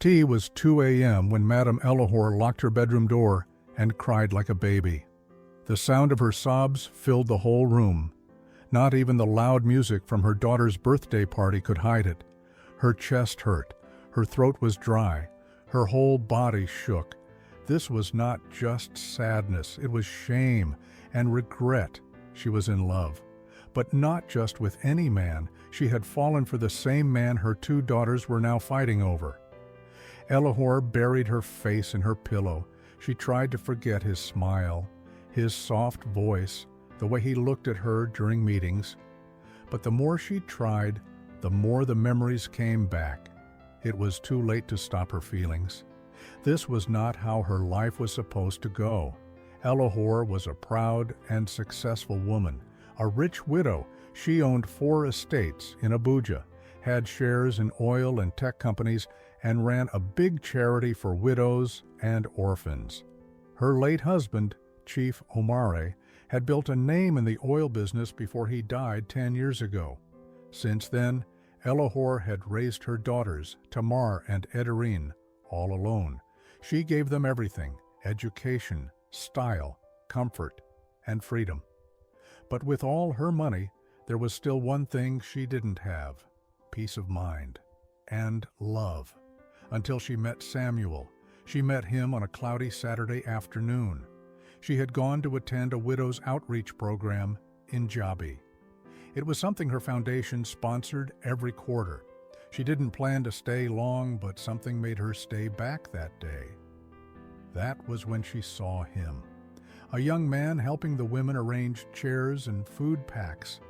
T was 2 a.m. when Madam Elohor locked her bedroom door and cried like a baby. The sound of her sobs filled the whole room. Not even the loud music from her daughter's birthday party could hide it. Her chest hurt, her throat was dry, her whole body shook. This was not just sadness, it was shame and regret. She was in love. But not just with any man, she had fallen for the same man her two daughters were now fighting over. Elohor buried her face in her pillow. She tried to forget his smile, his soft voice, the way he looked at her during meetings. But the more she tried, the more the memories came back. It was too late to stop her feelings. This was not how her life was supposed to go. Elohor was a proud and successful woman. A rich widow, she owned 4 estates in Abuja, had shares in oil and tech companies, and ran a big charity for widows and orphans. Her late husband, Chief Omare, had built a name in the oil business before he died 10 years ago. Since then, Elohor had raised her daughters, Tamar and Edirin, all alone. She gave them everything: education, style, comfort, and freedom. But with all her money, there was still one thing she didn't have: peace of mind and love. Until she met Samuel. She met him on a cloudy Saturday afternoon. She had gone to attend a widow's outreach program in Jabi. It was something her foundation sponsored every quarter. She didn't plan to stay long, but something made her stay back that day. That was when she saw him. A young man helping the women arrange chairs and food packs.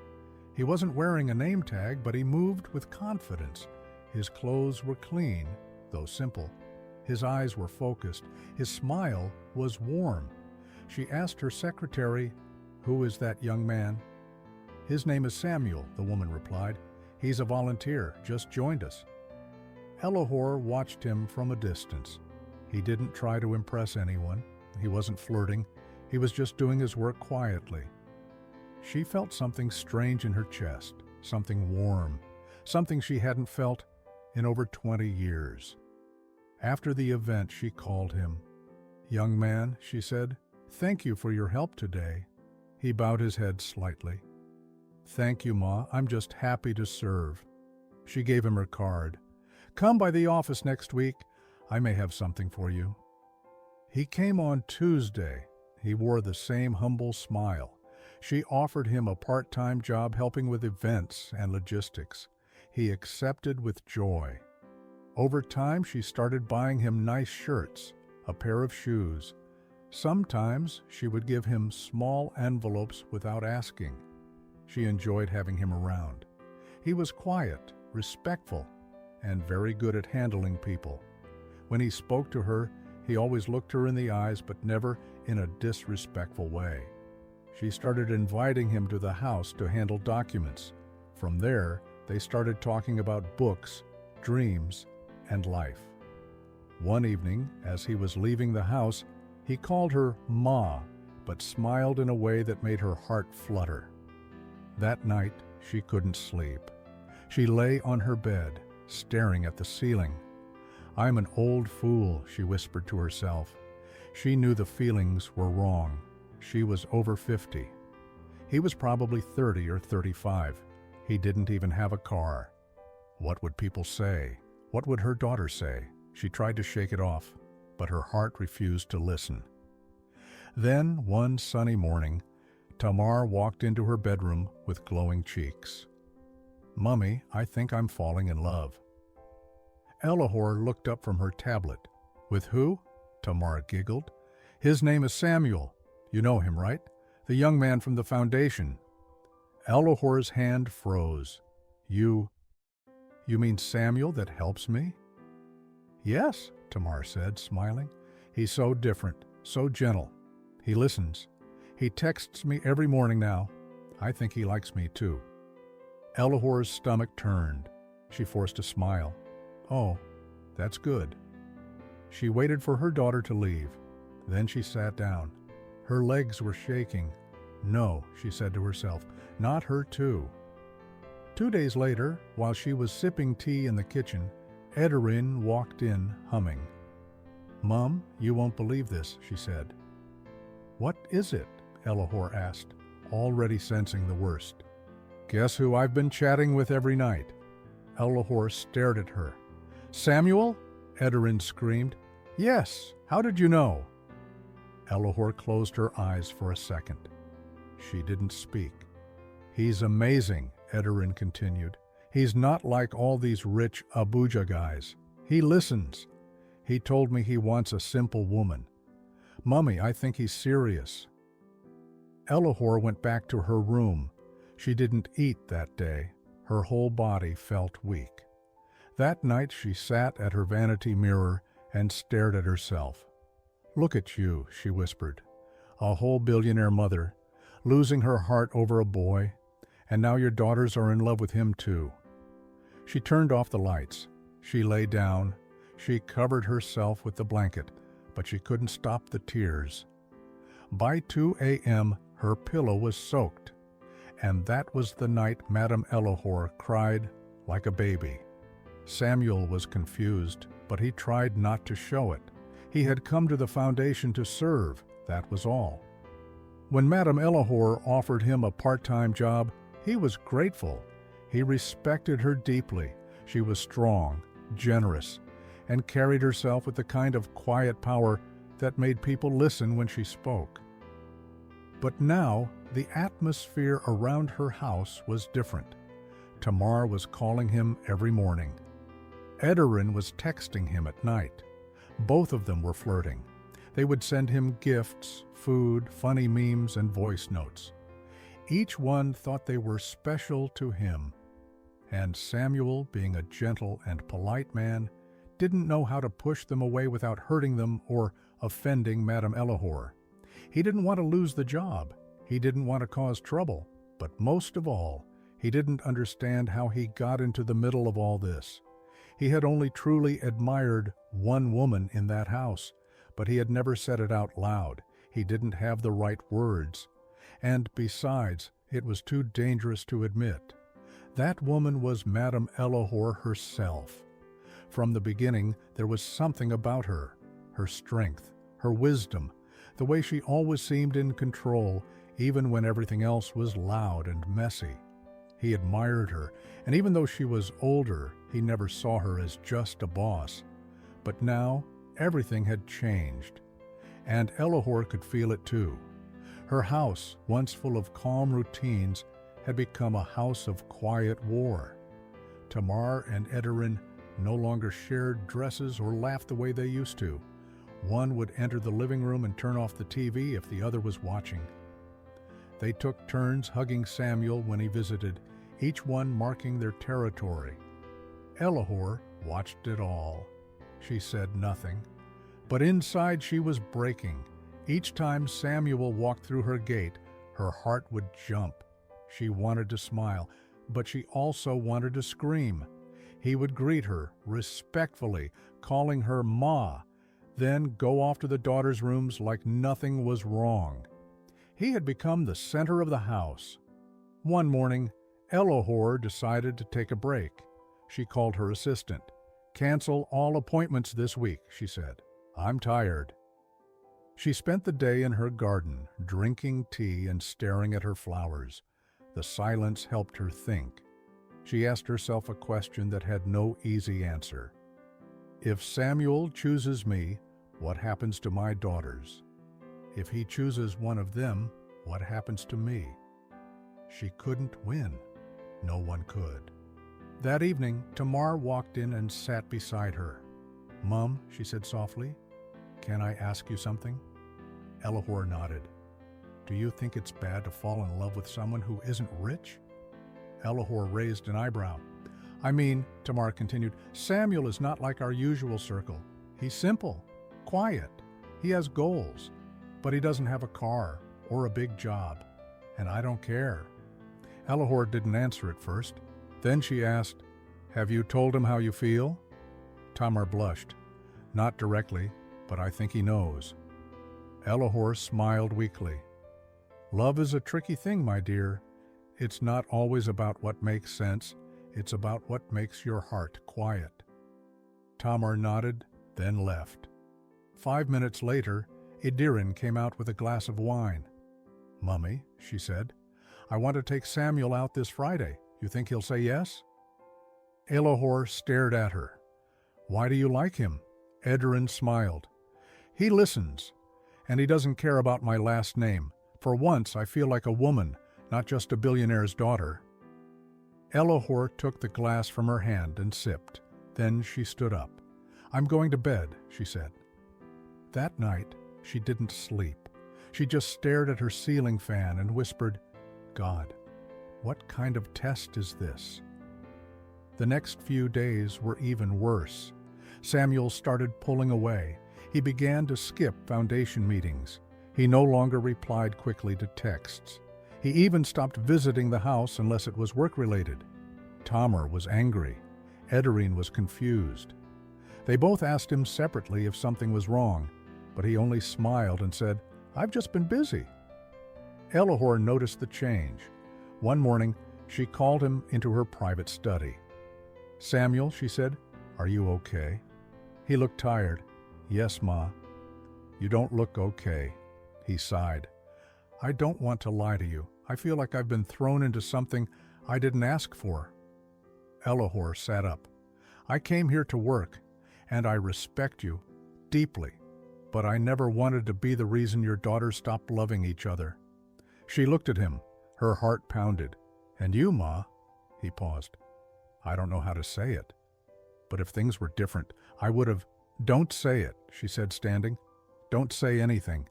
He wasn't wearing a name tag, but he moved with confidence. His clothes were clean, though simple. His eyes were focused. His smile was warm. She asked her secretary, "Who is that young man?" "His name is Samuel," the woman replied. "He's a volunteer, just joined us." Elohor watched him from a distance. He didn't try to impress anyone. He wasn't flirting. He was just doing his work quietly. She felt something strange in her chest, something warm, something she hadn't felt in over 20 years. After the event, she called him. "Young man," she said, "thank you for your help today." He bowed his head slightly. "Thank you, Ma. I'm just happy to serve." She gave him her card. "Come by the office next week. I may have something for you." He came on Tuesday. He wore the same humble smile. She offered him a part-time job helping with events and logistics. He accepted with joy. Over time, she started buying him nice shirts, a pair of shoes. Sometimes she would give him small envelopes without asking. She enjoyed having him around. He was quiet, respectful, and very good at handling people. When he spoke to her, he always looked her in the eyes, but never in a disrespectful way. She started inviting him to the house to handle documents. From there, they started talking about books, dreams, and life. One evening, as he was leaving the house, he called her Ma, but smiled in a way that made her heart flutter. That night, she couldn't sleep. She lay on her bed, staring at the ceiling. "I'm an old fool," she whispered to herself. She knew the feelings were wrong. She was over 50. He was probably 30 or 35. He didn't even have a car. What would people say? What would her daughter say? She tried to shake it off, but her heart refused to listen. Then, one sunny morning, Tamar walked into her bedroom with glowing cheeks. "Mummy, I think I'm falling in love." Elohor looked up from her tablet. "With who?" Tamar giggled. "His name is Samuel. You know him, right? The young man from the foundation." Elohor's hand froze. You mean Samuel that helps me?" "Yes," Tamar said, smiling. "He's so different, so gentle. He listens. He texts me every morning now. I think he likes me too." Elohor's stomach turned. She forced a smile. "Oh, that's good." She waited for her daughter to leave. Then she sat down. Her legs were shaking. "No," she said to herself, "not her too." 2 days later, while she was sipping tea in the kitchen, Edirin walked in, humming. "Mum, you won't believe this," she said. "What is it?" Elohor asked, already sensing the worst. "Guess who I've been chatting with every night?" Elohor stared at her. "Samuel?" Edirin screamed. "Yes, how did you know?" Elohor closed her eyes for a second. She didn't speak. "He's amazing," Edirin continued. "He's not like all these rich Abuja guys. He listens. He told me he wants a simple woman. Mummy, I think he's serious." Elohor went back to her room. She didn't eat that day. Her whole body felt weak. That night she sat at her vanity mirror and stared at herself. "Look at you," she whispered. "A whole billionaire mother, losing her heart over a boy, and now your daughters are in love with him too." She turned off the lights. She lay down. She covered herself with the blanket, but she couldn't stop the tears. By 2 a.m., her pillow was soaked, and that was the night Madam Elohor cried like a baby. Samuel was confused, but he tried not to show it. He had come to the foundation to serve, that was all. When Madam Elohor offered him a part-time job, he was grateful. He respected her deeply. She was strong, generous, and carried herself with the kind of quiet power that made people listen when she spoke. But now, the atmosphere around her house was different. Tamar was calling him every morning. Edirin was texting him at night. Both of them were flirting. They would send him gifts, food, funny memes, and voice notes. Each one thought they were special to him. And Samuel, being a gentle and polite man, didn't know how to push them away without hurting them or offending Madam Elohor. He didn't want to lose the job. He didn't want to cause trouble. But most of all, he didn't understand how he got into the middle of all this. He had only truly admired one woman in that house, but he had never said it out loud. He didn't have the right words. And besides, it was too dangerous to admit. That woman was Madam Elohor herself. From the beginning, there was something about her, her strength, her wisdom, the way she always seemed in control, even when everything else was loud and messy. He admired her, and even though she was older, he never saw her as just a boss. But now, everything had changed, and Elohor could feel it too. Her house, once full of calm routines, had become a house of quiet war. Tamar and Edirin no longer shared dresses or laughed the way they used to. One would enter the living room and turn off the TV if the other was watching. They took turns hugging Samuel when he visited, each one marking their territory. Elohor watched it all. She said nothing, but inside she was breaking. Each time Samuel walked through her gate, her heart would jump. She wanted to smile, but she also wanted to scream. He would greet her respectfully, calling her Ma, then go off to the daughters' rooms like nothing was wrong. He had become the center of the house. One morning, Elohor decided to take a break. She called her assistant. "Cancel all appointments this week," she said. "I'm tired." She spent the day in her garden, drinking tea and staring at her flowers. The silence helped her think. She asked herself a question that had no easy answer. If Samuel chooses me, what happens to my daughters? If he chooses one of them, what happens to me? She couldn't win. No one could. That evening, Tamar walked in and sat beside her. "Mum," she said softly, "can I ask you something?" Elohor nodded. "Do you think it's bad to fall in love with someone who isn't rich?" Elohor raised an eyebrow. "I mean," Tamar continued, "Samuel is not like our usual circle. He's simple, quiet. He has goals, but he doesn't have a car or a big job, and I don't care." Elohor didn't answer at first. Then she asked, "Have you told him how you feel?" Tamar blushed. "Not directly, but I think he knows." Elohor smiled weakly. "Love is a tricky thing, my dear. It's not always about what makes sense. It's about what makes your heart quiet." Tamar nodded, then left. 5 minutes later, Edirin came out with a glass of wine. "Mummy," she said, "I want to take Samuel out this Friday. You think he'll say yes?" Elohor stared at her. "Why do you like him?" Edirin smiled. "He listens, and he doesn't care about my last name. For once, I feel like a woman, not just a billionaire's daughter." Elohor took the glass from her hand and sipped. Then she stood up. "I'm going to bed," she said. That night, she didn't sleep. She just stared at her ceiling fan and whispered, "God, what kind of test is this?" The next few days were even worse. Samuel started pulling away. He began to skip foundation meetings. He no longer replied quickly to texts. He even stopped visiting the house unless it was work-related. Tamar was angry. Edirin was confused. They both asked him separately if something was wrong, but he only smiled and said, "I've just been busy." Elohor noticed the change. One morning, she called him into her private study. "Samuel," she said, "are you okay?" He looked tired. "Yes, Ma." "You don't look okay." He sighed. "I don't want to lie to you. I feel like I've been thrown into something I didn't ask for." Elohor sat up. "I came here to work, and I respect you deeply, but I never wanted to be the reason your daughters stopped loving each other." She looked at him. Her heart pounded. "And you, Ma?" He paused. "I don't know how to say it. But if things were different, I would have—" "Don't say it," she said, standing. "Don't say anything.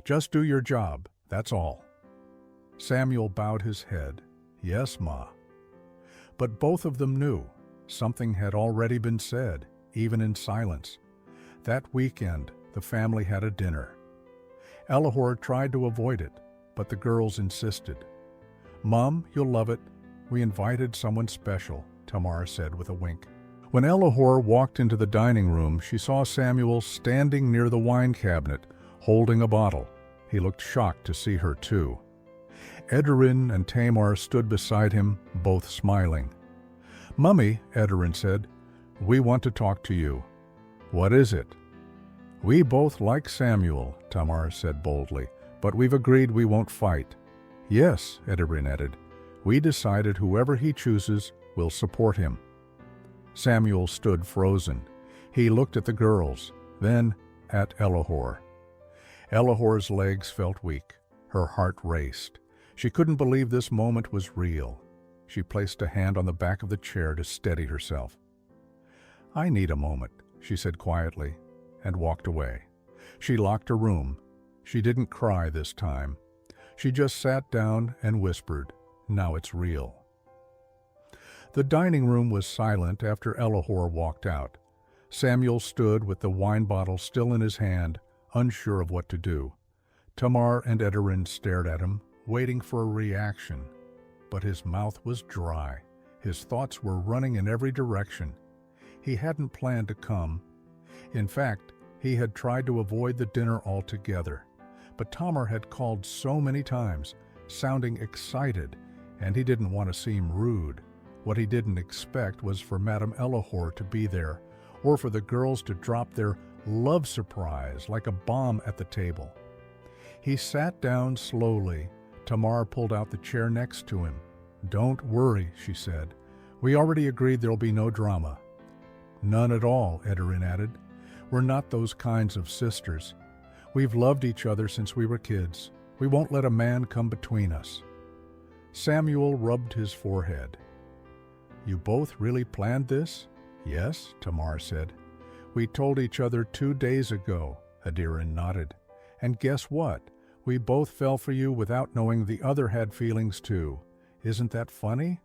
Just do your job, that's all." Samuel bowed his head. "Yes, Ma." But both of them knew something had already been said, even in silence. That weekend, the family had a dinner. Elohor tried to avoid it, but the girls insisted. "Mom, you'll love it. We invited someone special," Tamar said with a wink. When Elohor walked into the dining room, she saw Samuel standing near the wine cabinet, holding a bottle. He looked shocked to see her, too. Edirin and Tamar stood beside him, both smiling. "Mummy," Edirin said, "we want to talk to you." "What is it?" "We both like Samuel," Tamar said boldly, "but we've agreed we won't fight." "Yes," Edirin added, "we decided whoever he chooses, we'll support him." Samuel stood frozen. He looked at the girls, then at Elohor. Elohor's legs felt weak. Her heart raced. She couldn't believe this moment was real. She placed a hand on the back of the chair to steady herself. "I need a moment," she said quietly, and walked away. She locked her room. She didn't cry this time. She just sat down and whispered, "Now it's real." The dining room was silent after Elohor walked out. Samuel stood with the wine bottle still in his hand, unsure of what to do. Tamar and Edirin stared at him, waiting for a reaction. But his mouth was dry. His thoughts were running in every direction. He hadn't planned to come. In fact, he had tried to avoid the dinner altogether. But Tamar had called so many times, sounding excited, and he didn't want to seem rude. What he didn't expect was for Madam Elohor to be there, or for the girls to drop their love surprise like a bomb at the table. He sat down slowly. Tamar pulled out the chair next to him. "Don't worry," she said. "We already agreed there'll be no drama." "None at all," Edirin added. "We're not those kinds of sisters. We've loved each other since we were kids. We won't let a man come between us." Samuel rubbed his forehead. "You both really planned this?" "Yes," Tamar said. "We told each other 2 days ago," Edirin nodded. "And guess what? We both fell for you without knowing the other had feelings too. Isn't that funny?"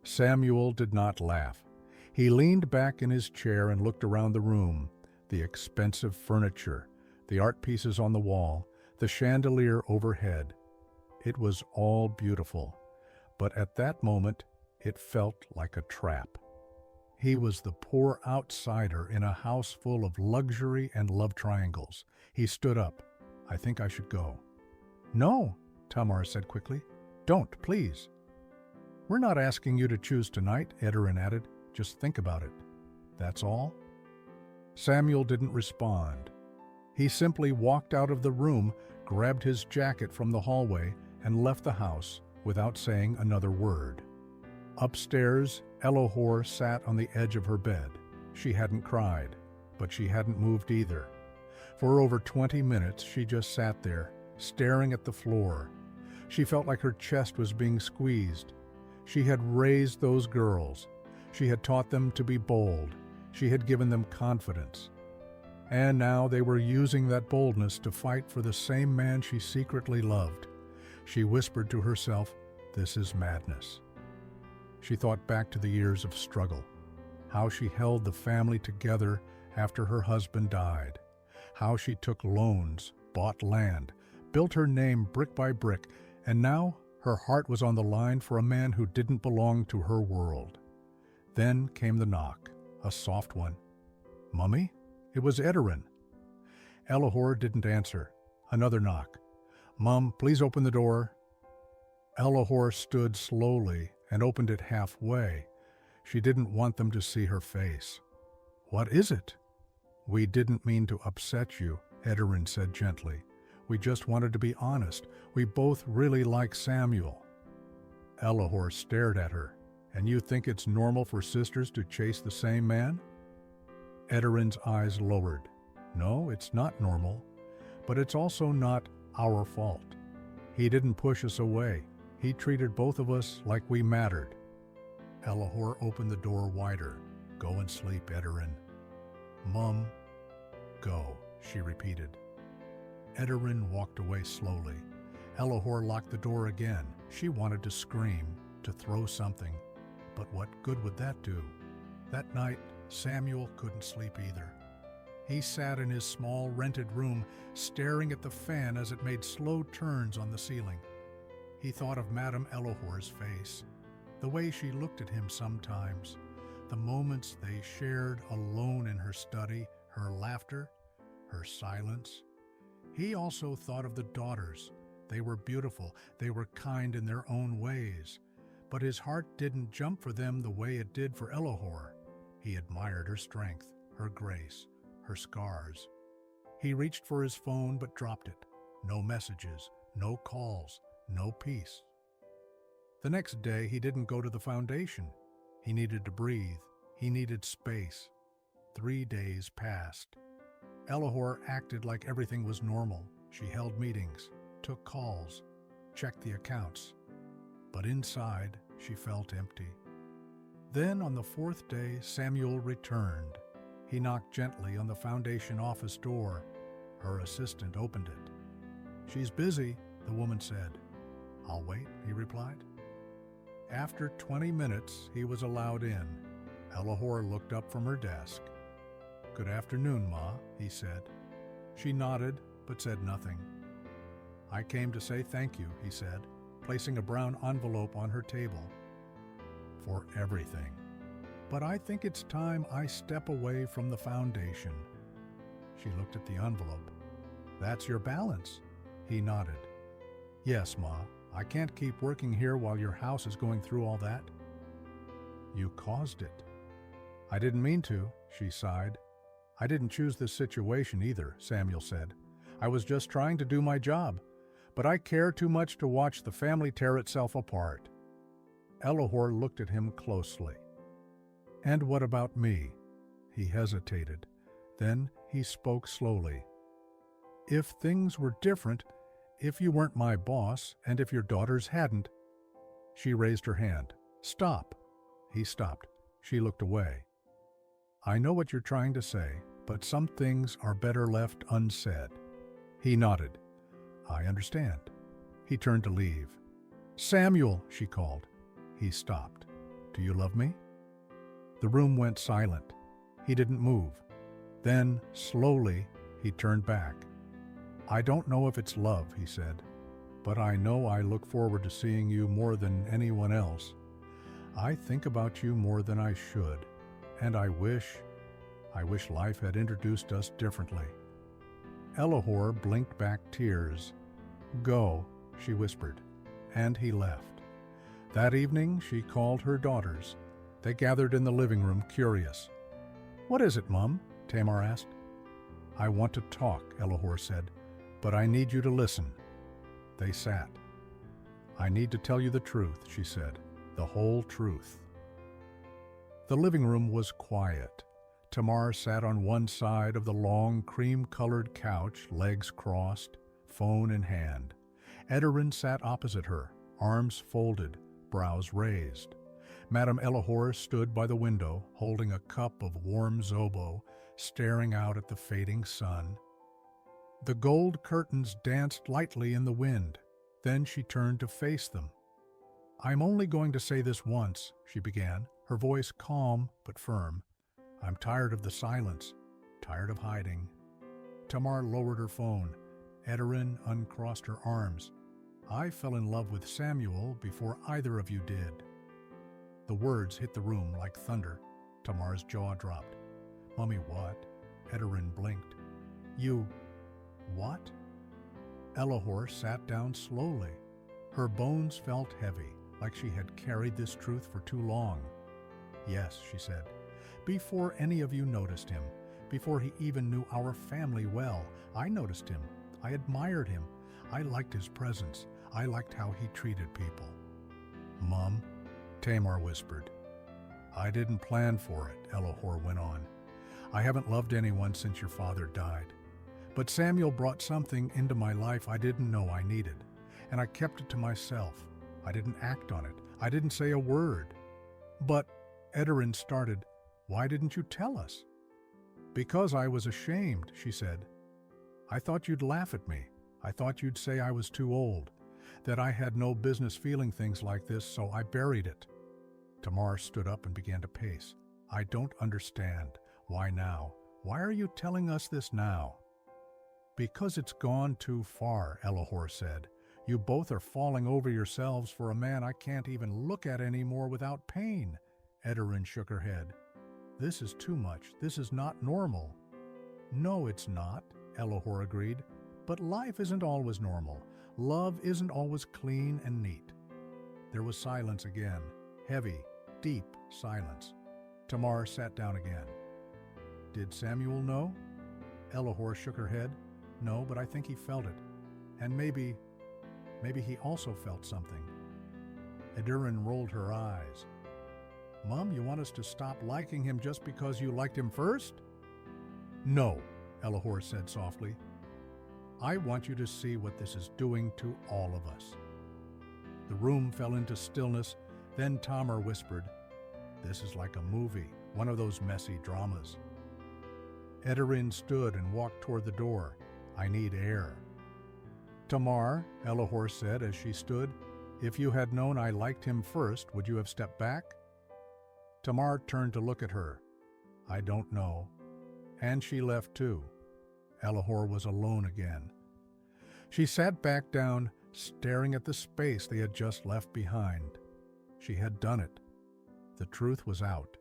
Samuel did not laugh. He leaned back in his chair and looked around the room. The expensive furniture, the art pieces on the wall, the chandelier overhead. It was all beautiful, but at that moment, it felt like a trap. He was the poor outsider in a house full of luxury and love triangles. He stood up. "I think I should go." "No," Tamar said quickly. "Don't, please." "We're not asking you to choose tonight," Edirin added. "Just think about it." That's all?" Samuel didn't respond. He simply walked out of the room, grabbed his jacket from the hallway, and left the house without saying another word. Upstairs, Elohor sat on the edge of her bed. She hadn't cried, but she hadn't moved either. For over 20 minutes, she just sat there, staring at the floor. She felt like her chest was being squeezed. She had raised those girls. She had taught them to be bold. She had given them confidence. And now they were using that boldness to fight for the same man she secretly loved. She whispered to herself, "This is madness." She thought back to the years of struggle, how she held the family together after her husband died, how she took loans, bought land, built her name brick by brick, and now her heart was on the line for a man who didn't belong to her world. Then came the knock, a soft one. "Mummy?" It was Edirin. Elohor didn't answer. Another knock. "Mum, please open the door." Elohor stood slowly and opened it halfway. She didn't want them to see her face. "What is it?" "We didn't mean to upset you," Edirin said gently. "We just wanted to be honest. We both really like Samuel." Elohor stared at her. "And you think it's normal for sisters to chase the same man?" Edirin's eyes lowered. "No, it's not normal. But it's also not our fault. He didn't push us away. He treated both of us like we mattered." Elohor opened the door wider. "Go and sleep, Edirin." "Mum, go," she repeated. Edirin walked away slowly. Elohor locked the door again. She wanted to scream, to throw something. But what good would that do? That night, Samuel couldn't sleep either. He sat in his small rented room, staring at the fan as it made slow turns on the ceiling. He thought of Madam Elohor's face, the way she looked at him sometimes, the moments they shared alone in her study, her laughter, her silence. He also thought of the daughters. They were beautiful, they were kind in their own ways, but his heart didn't jump for them the way it did for Elohor. He admired her strength, her grace, her scars. He reached for his phone but dropped it. No messages, no calls, no peace. The next day, he didn't go to the foundation. He needed to breathe. He needed space. 3 days passed. Elohor acted like everything was normal. She held meetings, took calls, checked the accounts. But inside, she felt empty. Then, on the 4th day, Samuel returned. He knocked gently on the foundation office door. Her assistant opened it. "She's busy," the woman said. "I'll wait," he replied. After 20 minutes, he was allowed in. Elohor looked up from her desk. "Good afternoon, Ma," he said. She nodded, but said nothing. "I came to say thank you," he said, placing a brown envelope on her table. "For everything. But I think it's time I step away from the foundation." She looked at the envelope. "That's your balance?" He nodded. "Yes, Ma. I can't keep working here while your house is going through all that." "You caused it." "I didn't mean to," she sighed. "I didn't choose this situation either," Samuel said. "I was just trying to do my job. But I care too much to watch the family tear itself apart." Elohor looked at him closely. "And what about me?" He hesitated. Then he spoke slowly. "If things were different, if you weren't my boss, and if your daughters hadn't—" She raised her hand. "Stop." He stopped. She looked away. "I know what you're trying to say, but some things are better left unsaid." He nodded. "I understand." He turned to leave. "Samuel," she called. He stopped. "Do you love me?" The room went silent. He didn't move. Then, slowly, he turned back. "I don't know if it's love," he said, "but I know I look forward to seeing you more than anyone else. I think about you more than I should, and I wish life had introduced us differently." Elohor blinked back tears. "Go," she whispered, and he left. That evening she called her daughters. They gathered in the living room, curious. "What is it, Mum?" Tamar asked. "I want to talk," Elohor said, "but I need you to listen." They sat. "I need to tell you the truth," she said, "the whole truth." The living room was quiet. Tamar sat on one side of the long, cream-colored couch, legs crossed, phone in hand. Edirin sat opposite her, arms folded, brows raised. Madam Elohor stood by the window, holding a cup of warm zobo, staring out at the fading sun. The gold curtains danced lightly in the wind. Then she turned to face them. "I'm only going to say this once," she began, her voice calm but firm. "I'm tired of the silence, tired of hiding." Tamar lowered her phone. Edirin uncrossed her arms. "I fell in love with Samuel before either of you did." The words hit the room like thunder. Tamar's jaw dropped. "Mummy, what?" Edirin blinked. "You... what?" Elohor sat down slowly. Her bones felt heavy, like she had carried this truth for too long. "Yes," she said. "Before any of you noticed him, before he even knew our family well, I noticed him. I admired him. I liked his presence. I liked how he treated people." "Mum," Tamar whispered. "I didn't plan for it," Elohor went on. "I haven't loved anyone since your father died. But Samuel brought something into my life I didn't know I needed, and I kept it to myself. I didn't act on it. I didn't say a word." "But," Edirin started, "why didn't you tell us?" "Because I was ashamed," she said. "I thought you'd laugh at me. I thought you'd say I was too old, that I had no business feeling things like this, so I buried it." Tamar stood up and began to pace. "I don't understand. Why now? Why are you telling us this now?" "Because it's gone too far," Elohor said. "You both are falling over yourselves for a man I can't even look at anymore without pain." Edirin shook her head. "This is too much. This is not normal." "No, it's not," Elohor agreed. "But life isn't always normal. Love isn't always clean and neat." There was silence again. Heavy, deep silence. Tamar sat down again. "Did Samuel know?" Elohor shook her head. "No, but I think he felt it. And maybe he also felt something." Edirin rolled her eyes. "Mum, you want us to stop liking him just because you liked him first?" "No," Elohor said softly. "I want you to see what this is doing to all of us." The room fell into stillness. Then Tamar whispered, "This is like a movie, one of those messy dramas." Edirin stood and walked toward the door. "I need air." "Tamar," Elohor said as she stood, "if you had known I liked him first, would you have stepped back?" Tamar turned to look at her. "I don't know." And she left too. Elohor was alone again. She sat back down, staring at the space they had just left behind. She had done it. The truth was out.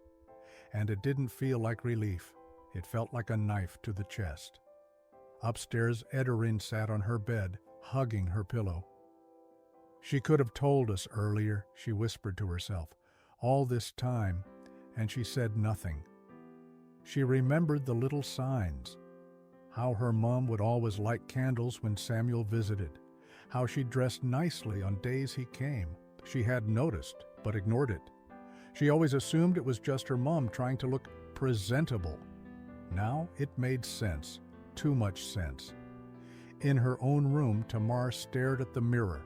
And it didn't feel like relief. It felt like a knife to the chest. Upstairs, Edirin sat on her bed, hugging her pillow. "She could have told us earlier," she whispered to herself. "All this time," and she said nothing. She remembered the little signs. How her mom would always light candles when Samuel visited. How she dressed nicely on days he came. She had noticed, but ignored it. She always assumed it was just her mom trying to look presentable. Now it made sense. Too much sense. In her own room, Tamar stared at the mirror.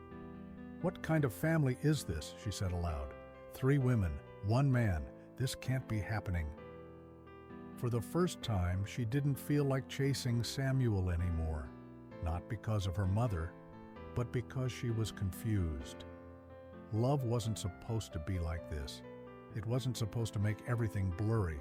"What kind of family is this?" she said aloud. 3 women, 1 man. This can't be happening." For the first time, she didn't feel like chasing Samuel anymore. Not because of her mother, but because she was confused. Love wasn't supposed to be like this. It wasn't supposed to make everything blurry.